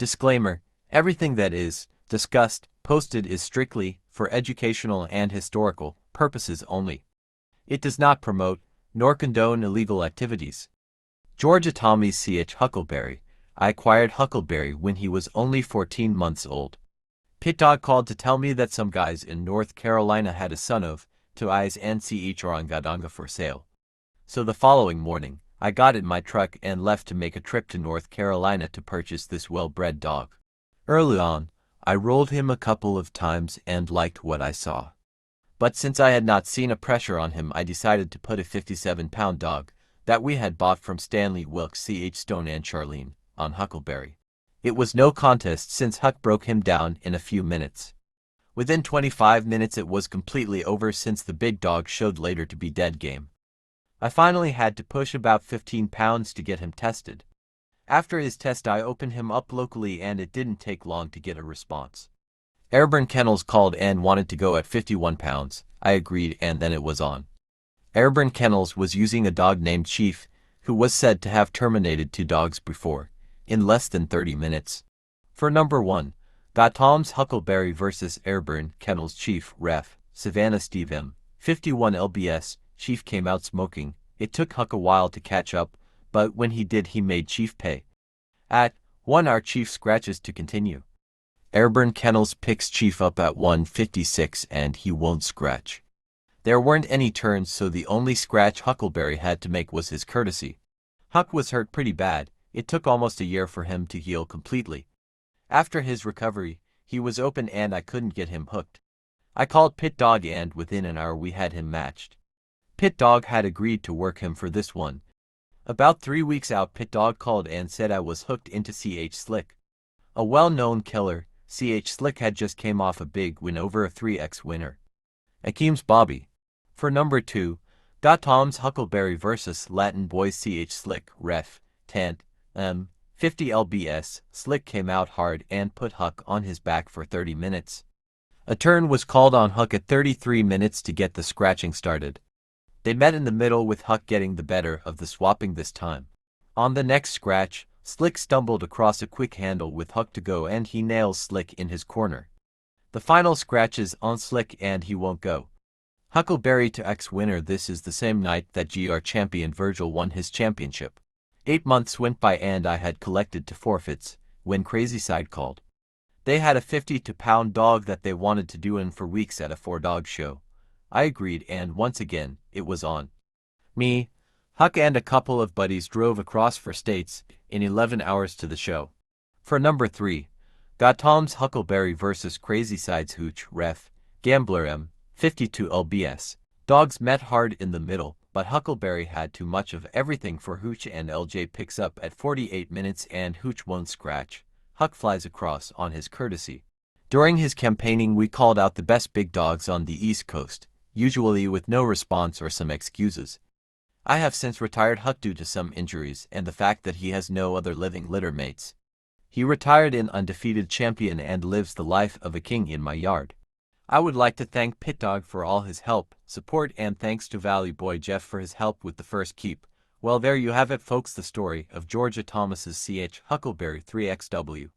Disclaimer: everything that is discussed, posted is strictly for educational and historical purposes only. It does not promote nor condone illegal activities. Georgia Tommy Ch. Huckleberry. I acquired Huckleberry when he was only 14 months old. Pit Dog called to tell me that some guys in North Carolina had a son of two eyes and Ch. Orangadonga for sale. So the following morning, I got in my truck and left to make a trip to North Carolina to purchase this well-bred dog. Early on, I rolled him a couple of times and liked what I saw. But since I had not seen a pressure on him, I decided to put a 57-pound dog that we had bought from Stanley Wilkes Ch. Stone and Charlene on Huckleberry. It was no contest since Huck broke him down in a few minutes. Within 25 minutes it was completely over since the big dog showed later to be dead game. I finally had to push about 15 pounds to get him tested. After his test I opened him up locally and it didn't take long to get a response. Airborne Kennels called and wanted to go at 51 pounds. I agreed and then it was on. Airborne Kennels was using a dog named Chief, who was said to have terminated 2 dogs before, in less than 30 minutes. For number 1, got Tom's Huckleberry vs. Airborne Kennels Chief, ref. Savannah Steve M. 51 lbs. Chief came out smoking. It took Huck a while to catch up, but when he did he made Chief pay. At 1 our Chief scratches to continue. Airborne Kennels picks Chief up at 156 and he won't scratch. There weren't any turns, so the only scratch Huckleberry had to make was his courtesy. Huck was hurt pretty bad. It took almost a year for him to heal completely. After his recovery, he was open and I couldn't get him hooked. I called Pit Dog and within an hour we had him matched. Pit Dog had agreed to work him for this one. About 3 weeks out Pit Dog called and said I was hooked into Ch. Slick. A well-known killer. Ch. Slick had just came off a big win over a 3x winner. Akeem's Bobby. For number 2, got Tom's Huckleberry vs. Latin Boys Ch. Slick, ref. Tant. 50 lbs. Slick came out hard and put Huck on his back for 30 minutes. A turn was called on Huck at 33 minutes to get the scratching started. They met in the middle with Huck getting the better of the swapping this time. On the next scratch, Slick stumbled across a quick handle with Huck to go and he nails Slick in his corner. The final scratch is on Slick and he won't go. Huckleberry to ex-winner. This is the same night that GR champion Virgil won his championship. 8 months went by and I had collected 2 forfeits, when Crazy Side called. They had a 52-pound dog that they wanted to do in for weeks at a 4-dog show. I agreed and once again, it was on. Me, Huck and a couple of buddies drove across 4 states in 11 hours to the show. For number 3, got Tom's Huckleberry vs. Crazy Side's Hooch, ref. Gambler M. 52 lbs. Dogs met hard in the middle, but Huckleberry had too much of everything for Hooch and LJ picks up at 48 minutes and Hooch won't scratch. Huck flies across on his courtesy. During his campaigning we called out the best big dogs on the East Coast, usually with no response or some excuses. I have since retired Huck due to some injuries and the fact that he has no other living litter mates. He retired an undefeated champion and lives the life of a king in my yard. I would like to thank Pit Dog for all his help, support and thanks to Valley Boy Jeff for his help with the first keep. Well, there you have it folks, the story of Georgia Thomas's Ch. Huckleberry 3XW.